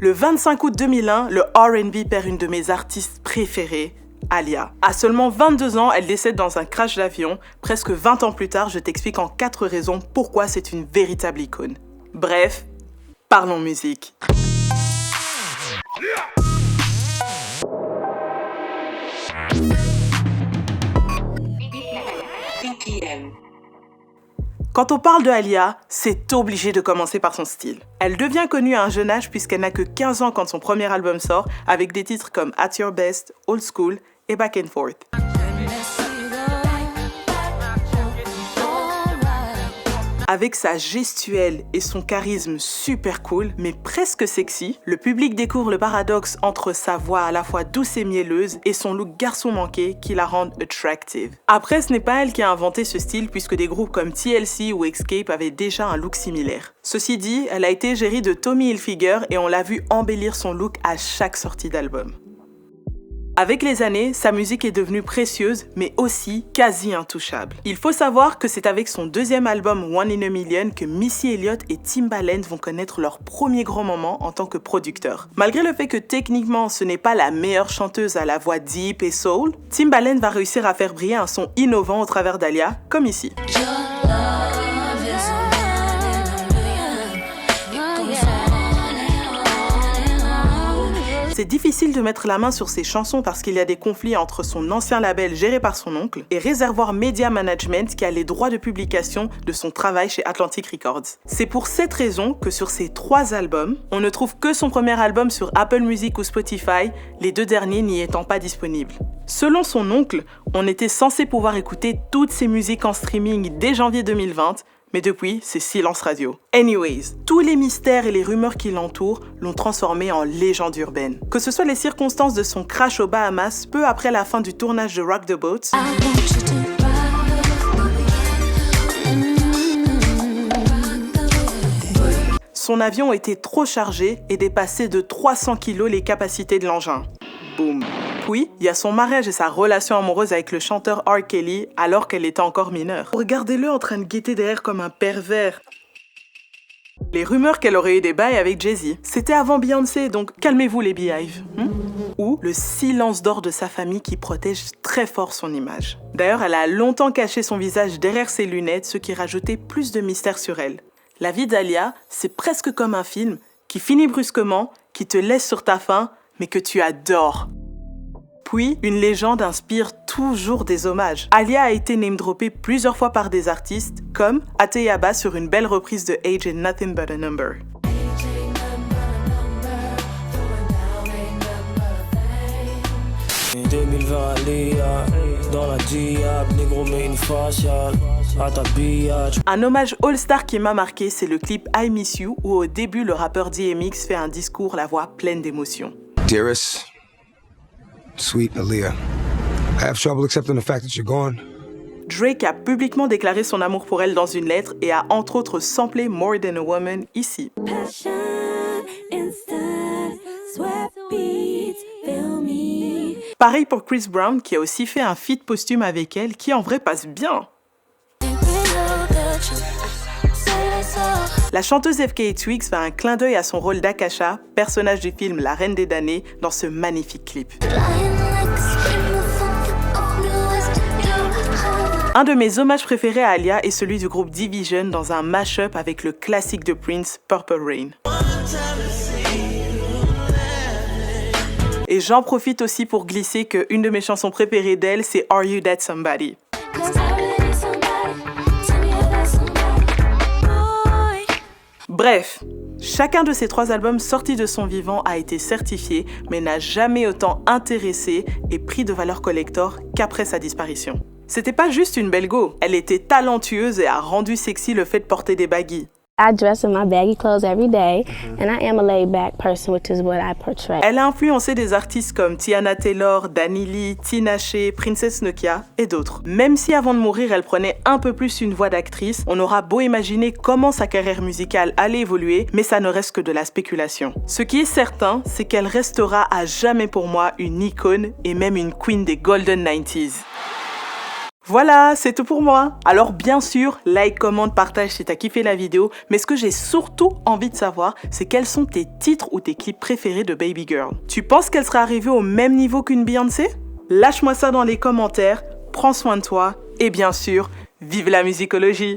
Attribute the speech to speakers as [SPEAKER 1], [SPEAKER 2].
[SPEAKER 1] Le 25 août 2001, le R&B perd une de mes artistes préférées, Aaliyah. À seulement 22 ans, elle décède dans un crash d'avion. Presque 20 ans plus tard, je t'explique en 4 raisons pourquoi c'est une véritable icône. Bref, parlons musique. Quand on parle de Aaliyah, c'est obligé de commencer par son style. Elle devient connue à un jeune âge puisqu'elle n'a que 15 ans quand son premier album sort, avec des titres comme At Your Best, Old School et Back and Forth. Avec sa gestuelle et son charisme super cool, mais presque sexy, le public découvre le paradoxe entre sa voix à la fois douce et mielleuse et son look garçon manqué qui la rend attractive. Après, ce n'est pas elle qui a inventé ce style puisque des groupes comme TLC ou Escape avaient déjà un look similaire. Ceci dit, elle a été gérée de Tommy Hilfiger et on l'a vu embellir son look à chaque sortie d'album. Avec les années, sa musique est devenue précieuse, mais aussi quasi intouchable. Il faut savoir que c'est avec son deuxième album One in a Million que Missy Elliott et Timbaland vont connaître leur premier grand moment en tant que producteurs. Malgré le fait que techniquement ce n'est pas la meilleure chanteuse à la voix deep et soul, Timbaland va réussir à faire briller un son innovant au travers d'Aaliyah, comme ici. C'est difficile de mettre la main sur ses chansons parce qu'il y a des conflits entre son ancien label géré par son oncle et Réservoir Media Management qui a les droits de publication de son travail chez Atlantic Records. C'est pour cette raison que sur ces 3 albums, on ne trouve que son premier album sur Apple Music ou Spotify, les 2 derniers n'y étant pas disponibles. Selon son oncle, on était censé pouvoir écouter toutes ses musiques en streaming dès janvier 2020, mais depuis, c'est silence radio. Anyways, tous les mystères et les rumeurs qui l'entourent l'ont transformé en légende urbaine. Que ce soit les circonstances de son crash aux Bahamas peu après la fin du tournage de Rock the Boat, son avion était trop chargé et dépassait de 300 kg les capacités de l'engin. Boum. Puis, il y a son mariage et sa relation amoureuse avec le chanteur R. Kelly alors qu'elle était encore mineure. Regardez-le en train de guetter derrière comme un pervers. Les rumeurs qu'elle aurait eu des bails avec Jay-Z. C'était avant Beyoncé, donc calmez-vous les Beehive. Ou le silence d'or de sa famille qui protège très fort son image. D'ailleurs, elle a longtemps caché son visage derrière ses lunettes, ce qui rajoutait plus de mystère sur elle. La vie d'Aaliyah, c'est presque comme un film qui finit brusquement, qui te laisse sur ta faim, mais que tu adores. Puis, une légende inspire toujours des hommages. Aaliyah a été name-droppée plusieurs fois par des artistes, comme Ateyaba sur une belle reprise de Age Ain't Nothing But a Number. Un hommage all-star qui m'a marqué, c'est le clip I Miss You, où au début, le rappeur DMX fait un discours, la voix pleine d'émotion.
[SPEAKER 2] Dearest, sweet Aaliyah, I have trouble accepting the fact that you're gone.
[SPEAKER 1] Drake a publiquement déclaré son amour pour elle dans une lettre et a entre autres samplé More Than a Woman ici. Passion, instant, sweat beats, feel me. Pareil pour Chris Brown qui a aussi fait un feat posthume avec elle qui en vrai passe bien. La chanteuse FKA Twigs fait un clin d'œil à son rôle d'Akasha, personnage du film La Reine des damnés, dans ce magnifique clip. Un de mes hommages préférés à Aaliyah est celui du groupe Division dans un mash-up avec le classique de Prince, Purple Rain. Et j'en profite aussi pour glisser qu'une de mes chansons préférées d'elle, c'est Are You That Somebody? Bref, chacun de ces 3 albums sortis de son vivant a été certifié, mais n'a jamais autant intéressé et pris de valeur collector qu'après sa disparition. C'était pas juste une belle go, elle était talentueuse et a rendu sexy le fait de porter des baggy.
[SPEAKER 3] I dress in my baggy clothes every day, and I am a laid-back person, which is what I portray.
[SPEAKER 1] Elle a influencé des artistes comme Tiana Taylor, Dani Lee, Tinashe, Princess Nokia et d'autres. Même si avant de mourir, elle prenait un peu plus une voix d'actrice, on aura beau imaginer comment sa carrière musicale allait évoluer, mais ça ne reste que de la spéculation. Ce qui est certain, c'est qu'elle restera à jamais pour moi une icône et même une queen des Golden 90s. Voilà, c'est tout pour moi. Alors bien sûr, like, commente, partage si t'as kiffé la vidéo, mais ce que j'ai surtout envie de savoir, c'est quels sont tes titres ou tes clips préférés de Baby Girl. Tu penses qu'elle sera arrivée au même niveau qu'une Beyoncé? Lâche-moi ça dans les commentaires, prends soin de toi, et bien sûr, vive la musicologie!